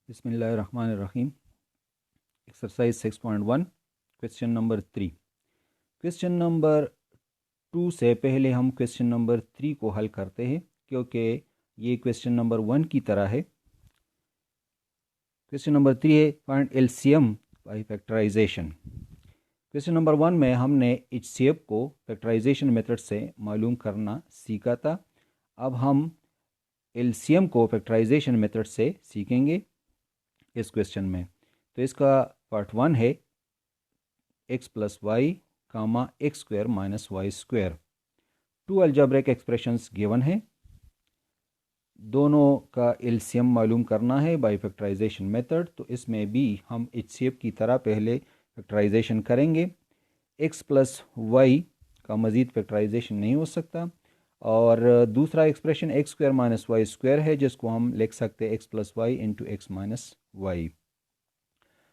बिस्मिल्लाहिर्रहमानिर्रहीम। Exercise 6.1 question number 3। Question number 2 से पहले हम क्वेश्चन नंबर 3 को हल करते हैं क्योंकि ये क्वेश्चन नंबर 1 की तरह है। क्वेश्चन नंबर 3 है find LCM by factorisation. Question number 1 में हमने एचसीएफ को फैक्टराइजेशन मेथड से मालूम करना सीखा था। अब हम एलसीएम को फैक्टराइजेशन मेथड से सीखेंगे इस क्वेश्चन में। तो इसका पार्ट 1 है x plus Y comma X square minus Y square. Two algebraic expressions given है, दोनों का एलसीएम मालूम करना है बाय फैक्टराइजेशन मेथड। तो इसमें भी हम एचसीएफ की तरह पहले फैक्टराइजेशन करेंगे। x प्लस वाई का मज़ीद फैक्टराइजेशन नहीं हो सकता, और दूसरा expression X square minus Y square है जिसको हम लिख सकते हैं X plus Y into X minus Y.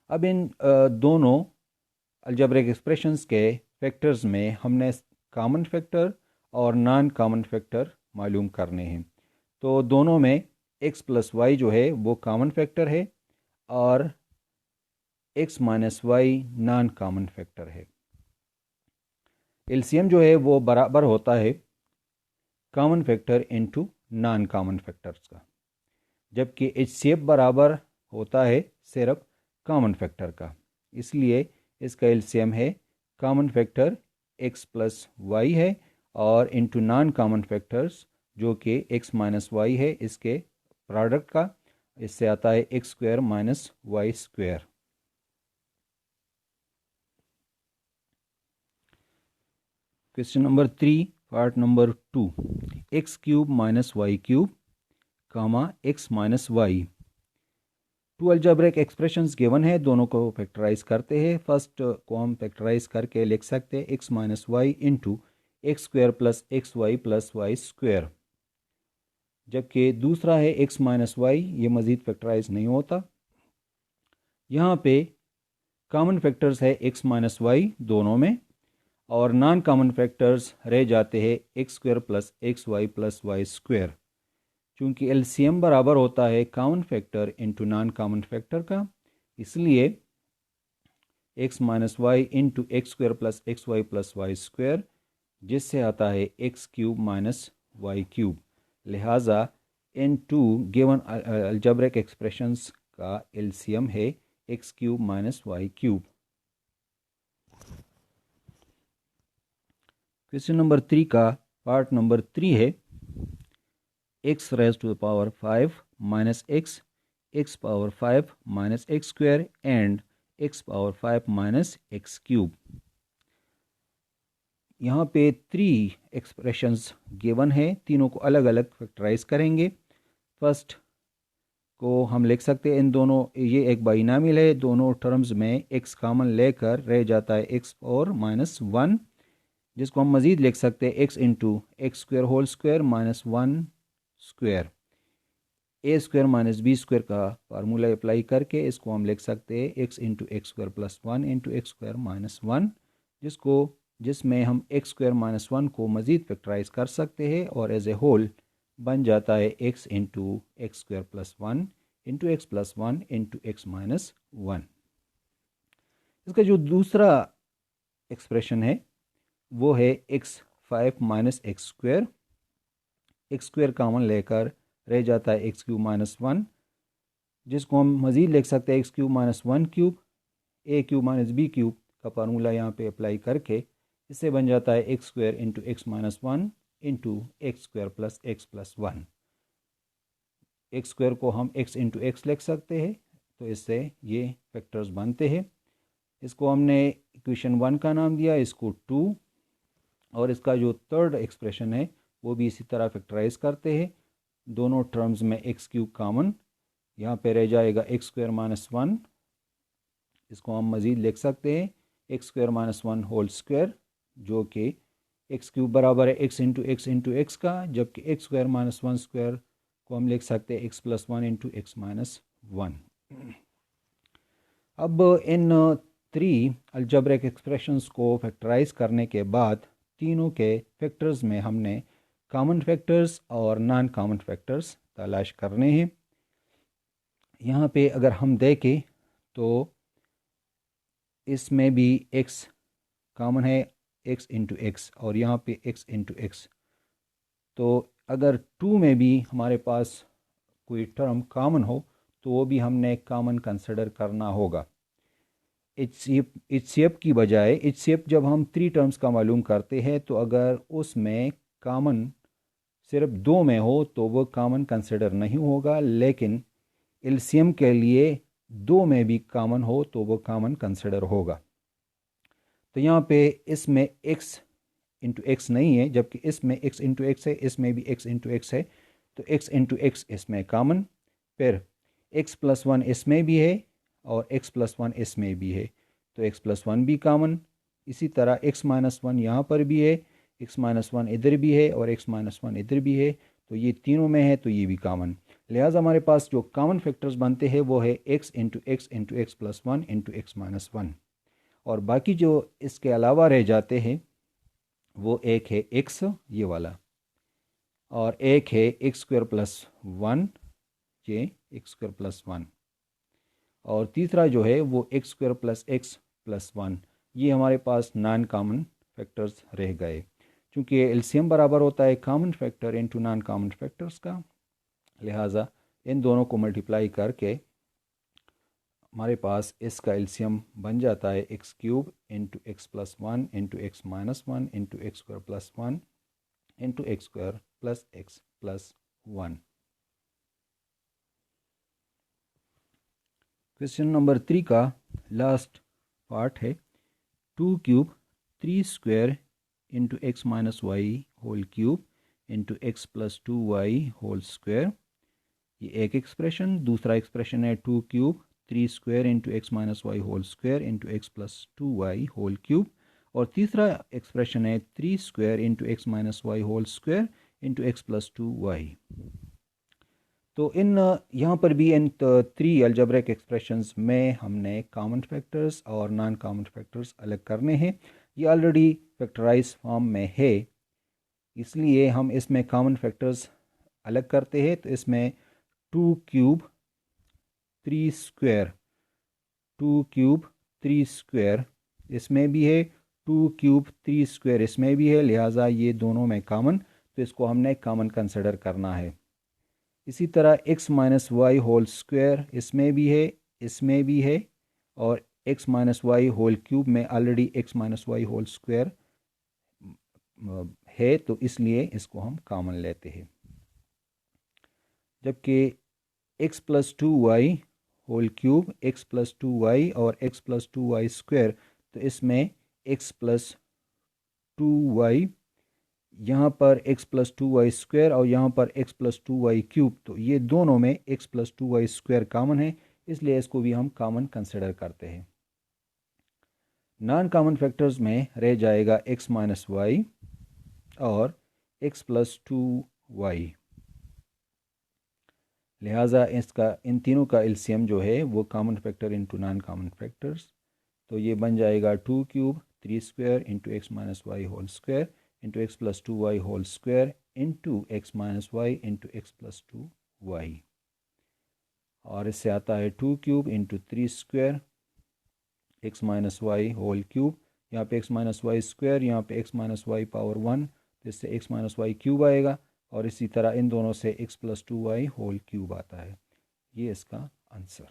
अब इन दोनों अलजेब्रिक एक्सप्रेशंस के फैक्टर्स में हमने कॉमन फैक्टर और नॉन कॉमन फैक्टर मालूम करने हैं। तो दोनों में x प्लस वाई जो है वो कॉमन फैक्टर है और x minus Y non common factor है। एलसीएम जो है वो बराबर होता है common factor into non common factors का, जबकि एचसीएफ बराबर होता है सिर्फ कॉमन फैक्टर का। इसलिए इसका एलसीएम है common factor x plus Y है और इनटू नॉन कॉमन फैक्टर्स जो कि x माइनस वाई है, इसके प्रोडक्ट का, इससे आता है X square minus Y square. Question number 3 part number 2, X cube minus Y cube comma X minus Y. Two algebraic expressions given है, दोनों को फैक्टराइज करते हैं। फर्स्ट को हम फैक्टराइज करके लिख सकते हैं X minus Y into x square plus X Y plus Y square, जबकि दूसरा है एक्स माइनस वाई, ये मज़ीद फैक्टराइज नहीं होता। यहाँ पे कॉमन फैक्टर्स है एक्स माइनस वाई दोनों में, और नॉन कॉमन फैक्टर्स रह जाते हैं X square plus X Y plus Y square. चूँकि एलसीएम बराबर होता है common factor into non common factor का, इसलिए X minus Y into x square plus X Y plus Y square, जिससे आता है X cube minus Y cube. लिहाजा इन टू गिवन अलजेब्रिक एक्सप्रेशंस का एलसीएम है X cube minus Y cube. Question number 3 का पार्ट नंबर 3 है x raised to the power 5 minus x power 5 minus x square and x power 5 minus x cube। यहाँ पे 3 expressions given है, तीनों को अलग अलग फैक्टराइज करेंगे। फर्स्ट को हम लिख सकते हैं इन दोनों, ये एक बाइनॉमियल है, दोनों टर्म्स में x कॉमन लेकर रह जाता है x और माइनस 1, जिसको हम मज़ीद लिख सकते हैं x into x square whole square minus 1 square. A square minus B square का फार्मूला अप्लाई करके इसको हम लिख सकते हैं x into x square plus 1 into x square minus 1, जिसमें हम एक्स स्क्वायर माइनस 1 को मज़ीद फैक्टराइज कर सकते हैं और एज ए होल बन जाता है x into x square plus 1 into X plus 1 into X minus 1। इसका जो दूसरा एक्सप्रेशन है वो है x 5 minus x square common लेकर रह जाता है एक्स क्यूब माइनस 1, जिसको हम मज़ीद लिख सकते हैं एक्स क्यूब माइनस 1 क्यूब, ए क्यूब माइनस बी क्यूब का फार्मूला यहाँ पे अप्लाई करके इससे बन जाता है X square into X minus 1 into x square plus x plus 1। X square को हम एक्स इंटू एक्स लिख सकते हैं, तो इससे ये फैक्टर्स बनते हैं। इसको हमने इक्वेशन 1 का नाम दिया, इसको 2, और इसका जो थर्ड एक्सप्रेशन है वो भी इसी तरह फैक्टराइज करते हैं। दोनों टर्म्स में एक्स क्यूब कॉमन, यहाँ पे रह जाएगा एक्स स्क्वायर माइनस 1, इसको हम मज़ीद लिख सकते हैं X square minus 1 whole square, जो कि एक्स क्यूब बराबर है एक्स इंटू एक्स का, जबकि एक्स स्क्वायर माइनस 1 स्क्वायर को हम लिख सकते हैं X plus 1 into X minus 1। अब इन 3 अलजेब्रिक एक्सप्रेशंस को फैक्टराइज करने के बाद तीनों के फैक्टर्स में हमने कॉमन फैक्टर्स और नॉन कॉमन फैक्टर्स तलाश करने हैं। यहाँ पे अगर हम देखें तो इसमें भी x कॉमन है, x इंटू एक्स, और यहाँ पे x इंटू एक्स। तो अगर 2 में भी हमारे पास कोई टर्म कॉमन हो तो वो भी हमने कॉमन कंसिडर करना होगा। एचसीएफ की बजाय, एचसीएफ जब हम 3 टर्म्स का मालूम करते हैं तो अगर उसमें कॉमन सिर्फ 2 में हो तो वो कॉमन कंसिडर नहीं होगा, लेकिन एलसीएम के लिए 2 में भी कॉमन हो तो वो कॉमन कंसिडर होगा। तो यहाँ पे इसमें x इंटू एक्स नहीं है, जबकि इसमें x इंटू एक्स है, इसमें भी x इंटू एक्स है। तो x इंटू एक्स इसमें कॉमन, फिर x प्लस वन इसमें भी है और x प्लस वन इसमें भी है, तो x प्लस वन भी कॉमन। इसी तरह x माइनस वन यहाँ पर भी है, x माइनस वन इधर भी है और x माइनस वन इधर भी है, तो ये तीनों में है तो ये भी कॉमन। लिहाजा हमारे पास जो कॉमन फैक्टर्स बनते हैं वो है x into X plus one into X minus one, और बाकी जो इसके अलावा रह जाते हैं वो एक है x ये वाला, और एक है एक्स स्क्वायर प्लस वन, ये एक्स स्क्वायर प्लस वन, और तीसरा जो है वो x square plus x plus one. ये हमारे पास नॉन कॉमन फैक्टर्स रह गए। चूँकि एलसीएम बराबर होता है common factor into non common factors का, लिहाजा इन दोनों को मल्टीप्लाई करके हमारे पास इसका एलसीएम बन जाता है X cube into X plus one into X minus one into x square plus one into x square plus one. Question number 3 का लास्ट पार्ट है 2 cube 3 square into X minus Y whole cube into X plus 2y whole square. ये एक expression. दूसरा expression है 2 cube 3 square into X minus Y whole square into X plus 2y whole cube, और तीसरा expression है 3 square into X minus Y whole square into X plus 2y। तो इन यहाँ पर भी इन 3 अलजेब्रिक एक्सप्रेशंस में हमने कॉमन फैक्टर्स और नॉन कॉमन फैक्टर्स अलग करने हैं। ये ऑलरेडी फैक्टराइज फॉर्म में है, इसलिए हम इसमें कॉमन फैक्टर्स अलग करते हैं। तो इसमें 2 क्यूब 3 स्क्वायर, 2 क्यूब 3 स्क्वायर इसमें भी है, 2 क्यूब 3 स्क्वायर इसमें भी है, लिहाजा ये दोनों में कॉमन, तो इसको हमने कॉमन कंसिडर करना है। इसी तरह x minus Y whole square इसमें भी है, इसमें भी है, और x minus Y whole cube में already x minus Y whole square है, तो इसलिए इसको हम कॉमन लेते हैं। जबकि x plus 2y whole cube, x plus 2y और x प्लस 2y स्क्वायर, तो इसमें x प्लस 2y, यहाँ पर x प्लस 2y स्क्वायर और यहाँ पर x प्लस 2y क्यूब, तो ये दोनों में x plus 2y square common है, इसलिए इसको भी हम कॉमन कंसिडर करते हैं। नॉन कॉमन फैक्टर्स में रह जाएगा x माइनस वाई और x प्लस 2y, लिहाजा इसका इन तीनों का एलसीएम जो है वो common factor into non common factors, तो ये बन जाएगा 2 cube 3 square into X minus Y whole square into X plus 2y whole square into X minus Y into X plus 2y, और इससे आता है 2 cube into 3 square X minus Y whole cube, यहाँ पे एक्स माइनस वाई स्क्वायर, यहाँ पे x minus Y power 1, तो इससे एक्स माइनस वाई क्यूब आएगा, और इसी तरह इन दोनों से x plus 2y whole cube आता है। ये इसका आंसर।